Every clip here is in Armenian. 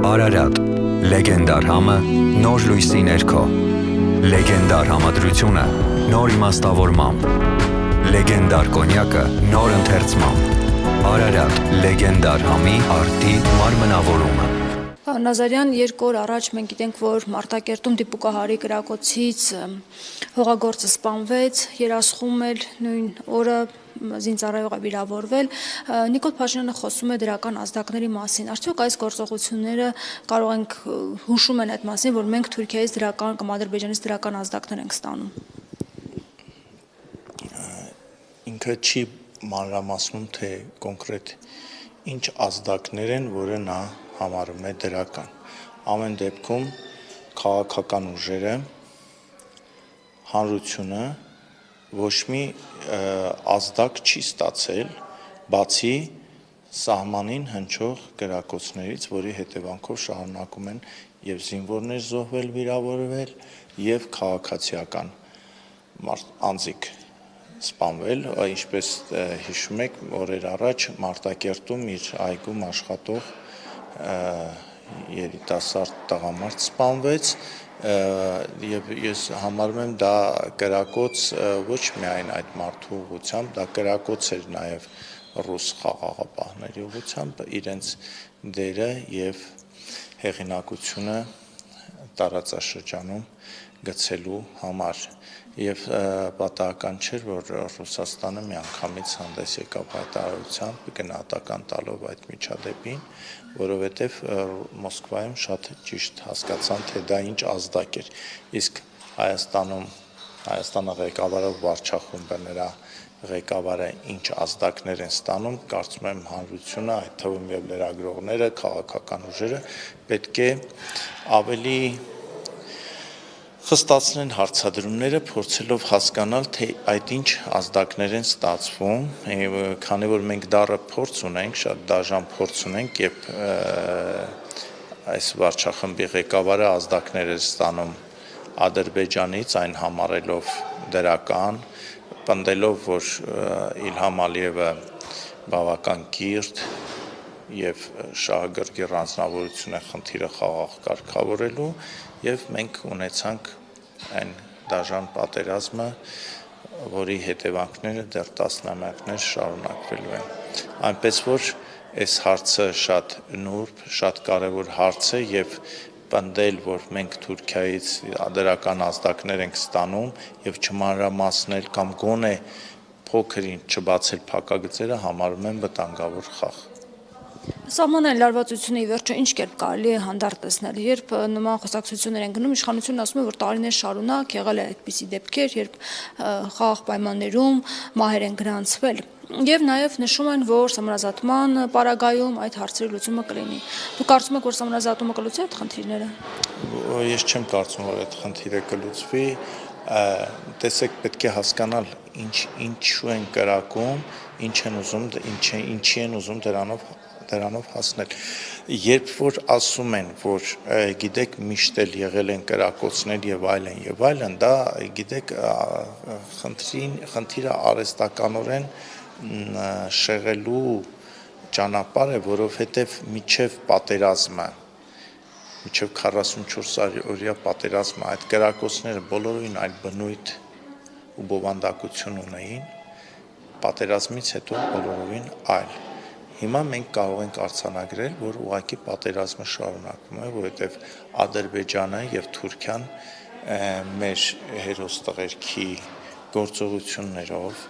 Արարատ, լեգենդար համը, նոր լույսի ներքո, լեգենդար համադրությունը, նոր իմաստավորմամբ, լեգենդար կոնյակը, նոր ընթերցմամբ, Արարատ, լեգենդար համի արդի մարմնավորումը։ Նազարյան, 2 օր առաջ մենք գիտենք, որ Մարտակերտում դիպուկահարի կրակոցից հողագործը սպանվեց, երասխում էլ նույն օրը զինծառայողը վիրավորվել։ Նիկոլ Փաշինյանը խոսում է դրական ազդակների մասին։ Արդյոք այս գործողությունները կարող ենք հուշում են այդ մասին, որ մենք Թուրքիայից դրական կամ Ադրբեջանից դրական ազդակներ ենք ստանում։ Ինքը չի մանրամասնում, թե կոնկրետ ինչ ազդակներ են, որը նա համարում է դրական։ Ամեն դեպքում քաղաքական ուժերը, հանրությունը ոչ մի ազդակ չի ստացել, բացի սահմանին հնչող կրակոցներից, որի հետևանքով շարունակում են եւ զինվորներ զոհվել, վիրավորվել եւ քաղաքացիական անձիկ սպանվել, ինչպես հիշում եք, օրեր առաջ Մարտակերտում իր այգում աշխատող երիտասարդ տղամարդ սպանվեց եւ ես համարում եմ դա կրակոց ոչ միայն այդ մարդու ուղղությամբ, դա կրակոց էր նաեւ ռուս խաղաղապահների ուղղությամբ իրենց դերը եւ հեղինակությունը տարածաշրջանում գցելու համար եւ պատահական չէր, որ Ռուսաստանը միանգամից հանդես եկավ հայտարարությամբ գնահատական տալով այդ միջադեպին, որովհետեւ Մոսկվայում շատ ճիշտ հասկացան, թե դա ինչ ազդակ էր, իսկ Հայաստանը ղեկավարող վարչախումբը նրա ղեկավարը ինչ ազդակներ են ստանում, կարծում եմ հանրությունը, այդ թվում եւ լրագրողները, քաղաքական ուժերը պետք է ավելի խստացնեն հարցադրումները, փորձելով հասկանալ, թե այդ ինչ ազդակներ են ստացվում, քանի որ մենք դառը փորձ ունենք, շատ դաժան փորձ ունենք, երբ այս վարչախմբի ղեկավարը ազդակներ է ստանում Ադրբեջանից, այն համարելով դրական, պնդելով, որ Իլհամ Ալիևը բավական կիրթ եւ շահագրգիռ անձնավորություն է խնդիրը խաղաղ կարգավորելու եւ մենք ունեցանք այն դաժան պատերազմը, որի հետևանքները դեռ տասնամյակներ շարունակվելու են։ Այնպես որ այս հարցը շատ նուրբ, շատ կարևոր հարց է եւ պնդել, որ մենք Թուրքիայից դրական ազդակներ ենք ստանում եւ չմանրամասնել կամ գոնե փոքր-ինչ չբացել փակագծերը համարում եմ վտանգավոր խախ։ Սահմանային լարվածությունը ի վերջո ինչ կերպ կարելի է հանդարտ տեսնել, երբ նման խոսակցություններ են գնում, իշխանությունն ասում է, որ տարիներ շարունակ եղել է այդպիսի դեպքեր, երբ խաղաղ պայմաններում մահեր են գրանցվել, եւ նաեւ նշում են, որ համանազատման պարագայում այդ հարցերի լուծումը կլինի։ Դուք կարծում եք, որ համանազատումը կլուծի այդ խնդիրները։ Ես չեմ կարծում, որ այդ խնդիրը կլուծվի, տեսեք, պետք է հասկանալ ինչու են կրակում, ինչի են ուզում դրանով հասնել։ Երբ որ ասում են, որ գիտեք միշտ էլ եղել են կրակոցներ եւ այլն, դա գիտեք խնդիրը արհեստականորեն շեղելու ճանապարհ է, որովհետեւ միջև պատերազմը, միջև 44-օրյա պատերազմը այդ կրակոցները բոլորովին այլ բնույթ ու բովանդակություն ունեին, պատերազմից հետո բոլորովին այլ։ Հիմա մենք կարող ենք արձանագրել, որ ուղղակի պատերազմը շարունակվում է, որովհետև Ադրբեջանը եւ Թուրքիան մեր հերոստղերքի գործողություններով,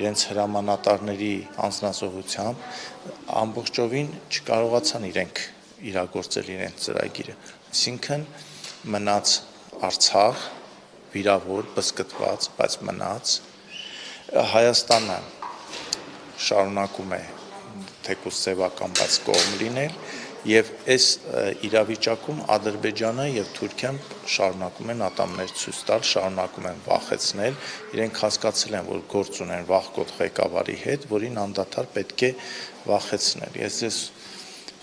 իրենց հրամանատարների անձնազոհությամբ ամբողջովին չկարողացան իրենք իրագործել իրենց ծրագիրը։ Այսինքն մնաց Արցախ, վիրավոր, բզկտված, բայց մնաց Հայաստանը շարունակում է թեկուզ սեվական, բայց կողմ լինել եւ այս իրավիճակում Ադրբեջանը եւ Թուրքիան շարունակում են ատամներ ցույց տալ, շարունակում են վախեցնել, իրենք հասկացել են, որ գործ ունեն վախկոտ ղեկավարի հետ, որին անդադար պետք է վախեցնել։ Ես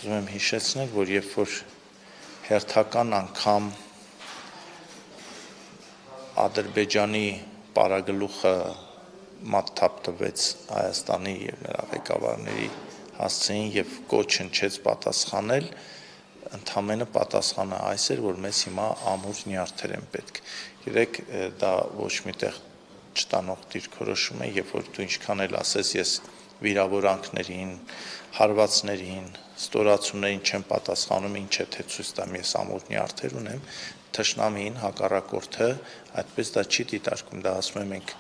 ուզում եմ հիշեցնել, որ երբ որ հերթական անգամ Ադրբեջանի պարագլուխը մատ թափտվեց Հայաստանի եւ նրա ղեկավարների հասցեին եւ կոչ հնչեց պատասխանել, ընդհանրապես պատասխանը այս էր, որ մեզ հիմա ամուր նյարդեր են պետք։ Գիտեք, դա ոչ միտեղ չտանող դիրքորոշում է, երբ որ դու ինչքան էլ ասես ես վիրավորանքներին, հարվածներին, ստորացումներին չեմ պատասխանում, ինչ է թե ցույց տամ ես ամուր նյարդեր ունեմ, թշնամին հակառակորդը այդպես դա չի դիտարկում, դա ասում է մենք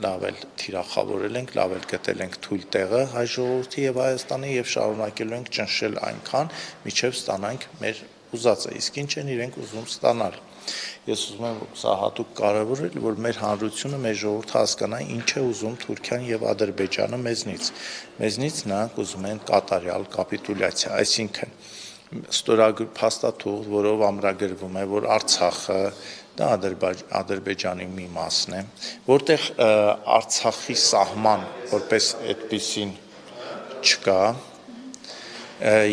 լավ էլ թիրախավորել ենք, լավ էլ գտել ենք թույլ տեղը հայ ժողովրդի եւ Հայաստանի եւ շարունակելու ենք ճնշել այնքան, մինչեւ ստանանք մեր ուզածը, իսկ ինչ են իրենք ուզում ստանալ։ Ես ուզում եմ սա հատուկ կարևորել, որ մեր հանրությունը, մեր ժողովուրդը հասկանա ինչ է ուզում Թուրքիան եւ Ադրբեջանը մեզնից։ Մեզնից նրանք ուզում են կատարյալ կապիտուլյացիա, այսինքն ստորագրի փաստաթուղթ, որով ամրագրվում է, որ Արցախը դա Ադրբեջանի մի մասն է, որտեղ Արցախի սահման որպես այդպիսին չկա,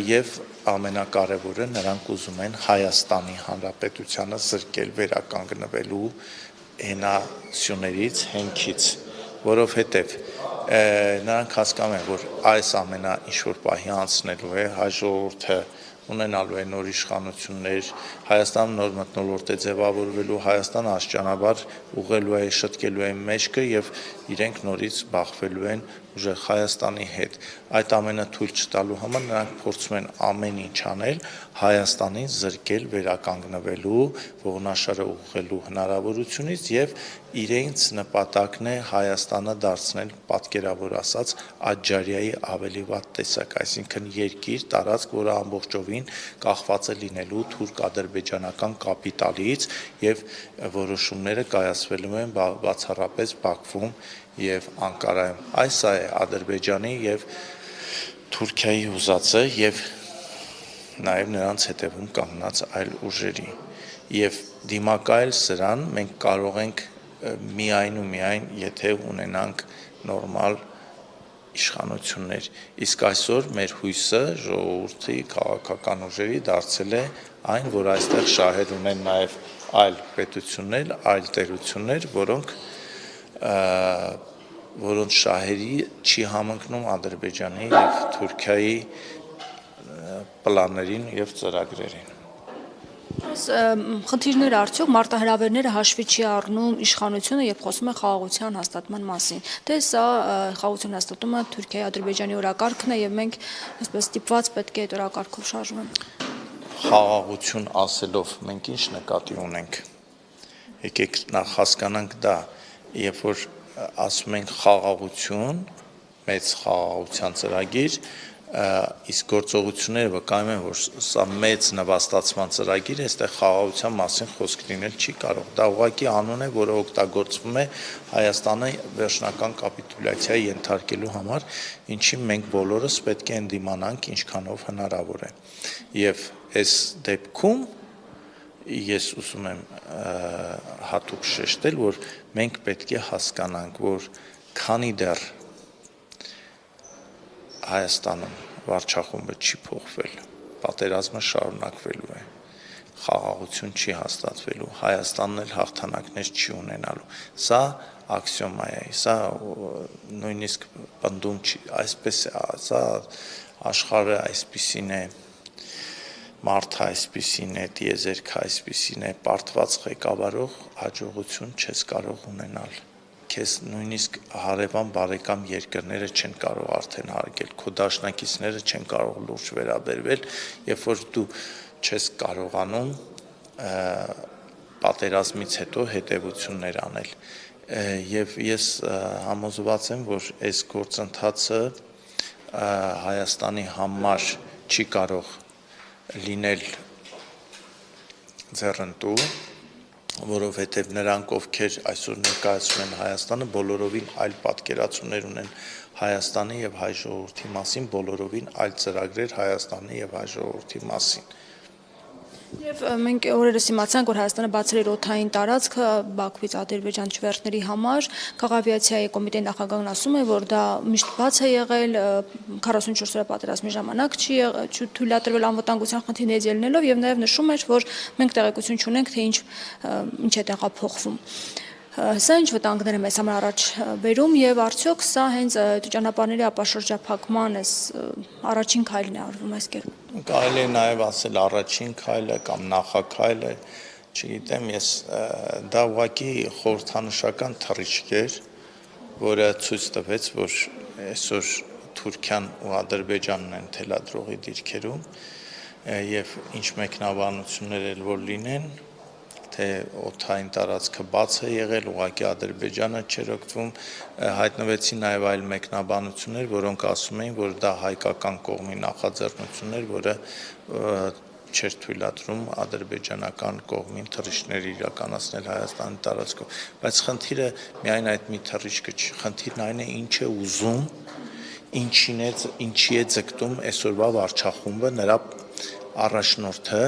եւ ամենակարևորը նրանք ուզում են Հայաստանի Հանրապետությանը զրկել վերականգնվելու հենասյուներից, հենքից, որովհետեւ նրանք հասկանում են, որ այս ամենա ինչ որ պահի անցնելու է, հայ ժողովուրդը ունենալու է նոր իշխանություններ, Հայաստանը նոր մթնոլորտ է ձևավորվելու, Հայաստանը աստիճանաբար ուղղելու է, շտկելու է մեջքը եւ իրենք նորից բախվելու են ուժեղ Հայաստանի հետ։ Այդ ամենը թույլ չտալու համար նրանք փորձում են ամեն ինչ անել Հայաստանին զրկել վերականգնվելու, ողնաշարը ուղղելու հնարավորությունից եւ իրենց նպատակն է Հայաստանը դարձնել պատկերավոր ասած Աջարիայի ավելի վատ տեսակ, այսինքն երկիր տարածք, որը ամբողջովին կախված է լինելու թուրք-ադրբեջանական կապիտալից եւ որոշումները կայացվելու են բացառապես Բաքվում եւ Անկարայում։ Այս է Ադրբեջանի եւ Թուրքիայի ուզածը եւ նաեւ նրանց հետևում կանգնած այլ ուժերի եւ դիմակայել սրան մենք կարող ենք միայն ու միայն եթե ունենանք նորմալ իշխանություններ, իսկ այսօր մեր հույսը ժողովրդի քաղաքական ուժերի դարձել է այն, որ այստեղ շահեր ունեն նաև այլ պետություններ, այլ տերություններ, որոնց շահերի չի համընկնում Ադրբեջանի եւ Թուրքիայի պլաններին եւ ծրագրերին։ Խնդիրները արդյոք մարտահրավերները հաշվի չի առնում իշխանությունը, երբ խոսում է խաղաղության հաստատման մասին։ Թե սա խաղաղության հաստատումը Թուրքիայի Ադրբեջանի օրակարգն է եւ մենք այսպես ստիպված պետք է այդ օրակարգով շարժվենք։ Խաղաղություն ասելով մենք ինչ նկատի ունենք։ Եկեք նախ հասկանանք դա, երբ որ ասում ենք խաղաղություն, մեծ խաղաղության ծրագիր, իսկ գործողությունները վկայում են, որ սա մեծ նվաստացման ծրագիր է, այստեղ խաղաղության մասին խոսք լինել չի կարող։ Դա ուղղակի անուն է, որը օգտագործվում է Հայաստանը վերջնական կապիտուլյացիայի ենթարկելու համար, ինչին մենք բոլորս պետք է ընդդիմանանք ինչքանով հնարավոր է։ Եվ այս դեպքում ես ուզում եմ հատուկ շեշտել, որ մենք պետք է հասկանանք, որ քանի դեռ Հայաստանում վարչախումբը չի փոխվել, պատերազմը շարունակվելու է, խաղաղություն չի հաստատվելու, Հայաստանն էլ հաղթանակներ չի ունենալու։ Սա աքսիոմա է, սա նույնիսկ պնդում չի, այսպես է, սա աշխարհը այսպիսին է, մարդը այսպիսին է, տիեզերքը այսպիսին է, պարտված ղեկավարող հաջողություն չես կարող ունենալ։ Քեզ նույնիսկ հարևան բարեկամ երկրները չեն կարող արդեն հարգել, քո դաշնակիցները չեն կարող լուրջ վերաբերվել, երբ որ դու չես կարողանում պատերազմից հետո հետևություններ անել։ Եվ ես համոզված եմ, որ այս գործընթացը Հայաստանի համար չի կարող լինել ձեռնտու, որովհետև նրանք, ովքեր այսօր ներկայացնում են Հայաստանը, բոլորովին այլ պատկերացումներ ունեն Հայաստանի եւ հայ ժողովրդի մասին, բոլորովին այլ ծրագրեր Հայաստանի եւ հայ ժողովրդի մասին։ Եվ մենք օրերս իմացանք, որ Հայաստանը բացել էր օդային տարածքը Բաքվից Ադրբեջան չվերթների համար, Քաղաքավիացիայի կոմիտեի նախագահն ասում է, որ դա միշտ բաց է եղել 44 օրյա պատերազմի ժամանակ չի թույլատրվել անվտանգության խնդիրներից ելնելով եւ նաեւ նշում էր, որ մենք տեղեկություն չունենք, թե ինչ է տեղափոխվում։ Սա ինչ վտանգներ է մեզ համար առաջ բերում եւ արդյոք սա հենց ճանապարհների ապաշրջափակման առաջին քայլն է արվում այս կերպ։ Կարելի է նաև ասել առաջին քայլը կամ նախաքայլը, չգիտեմ, ես դա ուղղակի խորհրդանշական թռիչք էր, որը ցույց տվեց, որ այսօր Թուրքիան ու Ադրբեջանն են թելադրողի դիրքերում եւ ինչ մեկնաբանություններ էլ որ լինեն, թե օդային տարածքը բաց է եղել, ուղղակի Ադրբեջանը չէր օգտվում, հայտնվեցին նաև այլ մեկնաբանություններ, որոնք ասում էին, որ դա հայկական կողմի նախաձեռնություններ, որը չէր թույլատրում ադրբեջանական կողմին թռիչքներ իրականացնել Հայաստանի տարածքով, բայց խնդիրը միայն այդ մի թռիչքը չի, խնդիրն այն է, ինչ է ուզում, ինչի է ձգտում այսօրվա վարչախումբը, նրա առաջնորդը,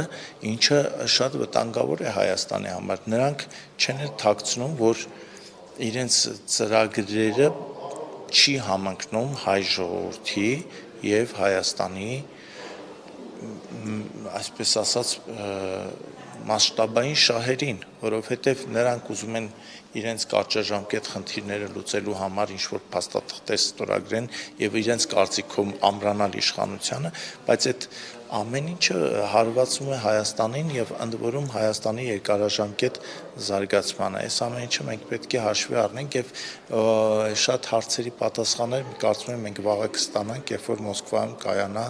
ինչը շատ վտանգավոր է Հայաստանի համար։ Նրանք չեն թաքցնում, որ իրենց ծրագրերը չի համընկնում հայ ժողովրդի եւ Հայաստանի, այսպես ասած, մասշտաբային շահերին, որովհետեւ նրանք ուզում են իրենց կարճաժամկետ խնդիրները լուծելու համար ինչ-որ փաստաթղթեր ստորագրեն եւ իրենց կարծիքով ամրանալ իշխանությանը, բայց այդ ամեն ինչը հարվածում է Հայաստանին եւ ընդ որում Հայաստանի երկարաժամկետ զարգացմանը։ Այս ամեն ինչը մենք պետք է հաշվի առնենք եւ շատ հարցերի պատասխաններ կարծում եմ մենք վաղը կստանանք, երբ որ Մոսկվայում կայանա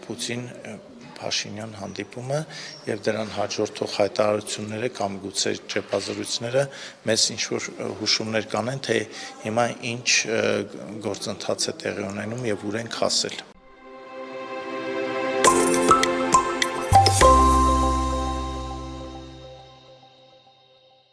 Պուտին-Փաշինյան հանդիպումը եւ դրան հաջորդող հայտարարությունները կամ գուցե ճեպազրույցները մեզ ինչ-որ հուշումներ կանեն, թե հիմա ինչ գործընթաց է տեղի ունենում եւ ուր ենք հասել։